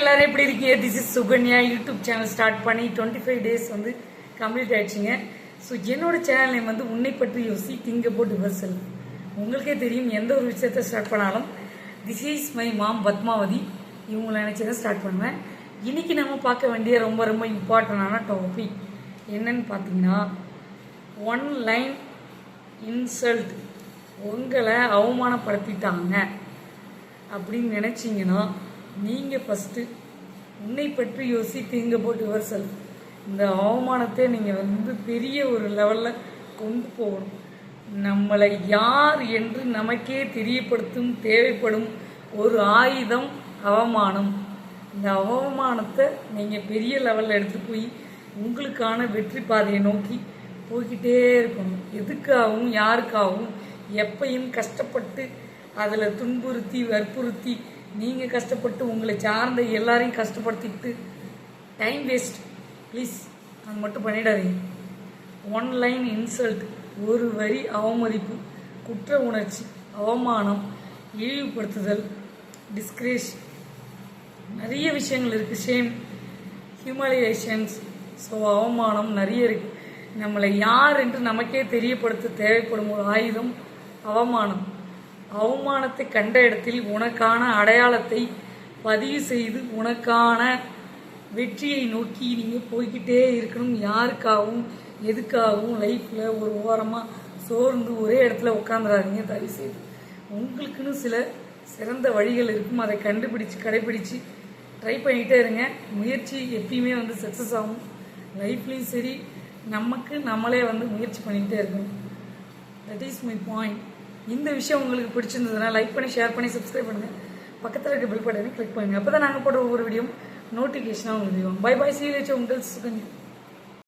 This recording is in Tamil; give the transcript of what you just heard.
எல்லாரும் எப்படி இருக்கீங்க? This is Sukanya. YouTube channel start பண்ணி 25 days வந்து கம்ப்ளீட் ஆயிடுச்சுங்க. ஸோ என்னோட சேனல் நேம் வந்து உன்னை பற்றி யோசி திங்க் அபவுட் யுவர்செல்ஃப். உங்களுக்கே தெரியும், எந்த ஒரு விஷயத்த ஸ்டார்ட் பண்ணாலும் this is my mom Padmavathi இவங்களை நினச்சி தான் ஸ்டார்ட் பண்ணுவேன். இன்னைக்கு நம்ம பார்க்க வேண்டிய ரொம்ப ரொம்ப இம்பார்ட்டண்டான டாபிக் என்னன்னு பார்த்தீங்கன்னா, ஒன் லைன் இன்சல்ட். உங்களை அவமானப்படுத்திட்டாங்க அப்படின்னு நினச்சிங்கன்னா நீங்கள் ஃபஸ்ட்டு உன்னை பற்றி யோசி திங்க் அபவுட் யுவர் செல்ஃப். இந்த அவமானத்தை நீங்கள் வந்து பெரிய ஒரு லெவலில் கொண்டு போகணும். நம்மளை யார் என்று நமக்கே தெரியப்படுத்தும் தேவைப்படும் ஒரு ஆயுதம் அவமானம். இந்த அவமானத்தை நீங்கள் பெரிய லெவலில் எடுத்து போய் உங்களுக்கான வெற்றி பாதையை நோக்கி போய்கிட்டே இருக்கணும். எதுக்காகவும் யாருக்காகவும் எப்பையும் கஷ்டப்பட்டு அதில் துன்புறுத்தி வற்புறுத்தி நீங்கள் கஷ்டப்பட்டு உங்களை சார்ந்த எல்லாரையும் கஷ்டப்படுத்திட்டு டைம் வேஸ்ட். ப்ளீஸ் அது மட்டும் பண்ணிடாதீங்க. ஒன் லைன் இன்சல்ட், ஒரு வரி அவமதிப்பு, குற்ற உணர்ச்சி, அவமானம், இழிவுபடுத்துதல், டிஸ்கிரேஸ், நிறைய விஷயங்கள் இருக்குது. ஷேம், ஹியூமலியேஷன்ஸ். ஸோ அவமானம் நிறைய இருக்குது. நம்மளை யார் என்று நமக்கே தெரியப்படுத்த தேவைப்படும் ஒரு ஆயுதம் அவமானம். அவமானத்தை கண்ட இடத்தில் உனக்கான அடையாளத்தை பதிவு செய்து உனக்கான வெற்றியை நோக்கி நீங்கள் போய்கிட்டே இருக்கணும். யாருக்காகவும் எதுக்காகவும் லைஃப்பில் ஒரு ஓரமாக சோர்ந்து ஒரே இடத்துல உட்காந்துடாதீங்க தயவு செய்து. உங்களுக்குன்னு சில சிறந்த வழிகள் இருக்கும், அதை கடைபிடிச்சு ட்ரை பண்ணிகிட்டே இருங்க. முயற்சி எப்பயுமே வந்து சக்ஸஸ் ஆகும். லைஃப்லேயும் சரி, நமக்கு நம்மளே வந்து முயற்சி பண்ணிக்கிட்டே இருக்கணும். That is my point. இந்த விஷயம் உங்களுக்கு பிடிச்சிருந்ததுன்னா லைக் பண்ணி, ஷேர் பண்ணி, சப்ஸ்கிரைப் பண்ணுங்கள். பக்கத்தில் இருக்க பெல் பட்டனை கிளிக் பண்ணுங்கள். அப்போ தான் நாங்கள் போடுற ஒவ்வொரு வீடியோ நோட்டிஃபிகேஷனாக உங்களுக்கு வரும். Bye bye, sea you later. உங்கள் சுகன்யா.